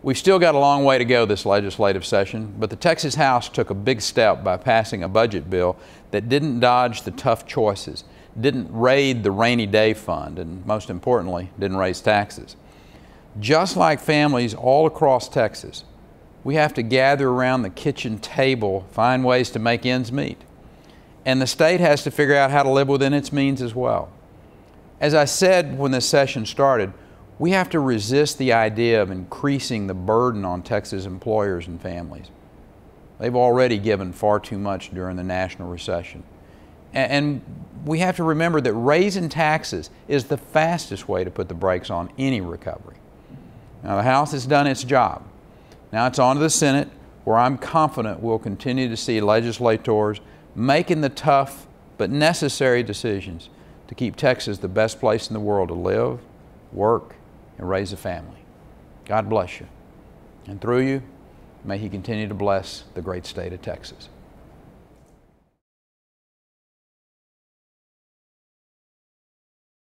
We've still got a long way to go this legislative session, but the Texas House took a big step by passing a budget bill that didn't dodge the tough choices, didn't raid the rainy day fund, and most importantly, didn't raise taxes. Just like families all across Texas, we have to gather around the kitchen table, find ways to make ends meet. And the state has to figure out how to live within its means as well. As I said when this session started, we have to resist the idea of increasing the burden on Texas employers and families. They've already given far too much during the national recession. And we have to remember that raising taxes is the fastest way to put the brakes on any recovery. Now, the House has done its job. Now it's on to the Senate, where I'm confident we'll continue to see legislators making the tough but necessary decisions to keep Texas the best place in the world to live, work, and raise a family. God bless you. And through you, may He continue to bless the great state of Texas.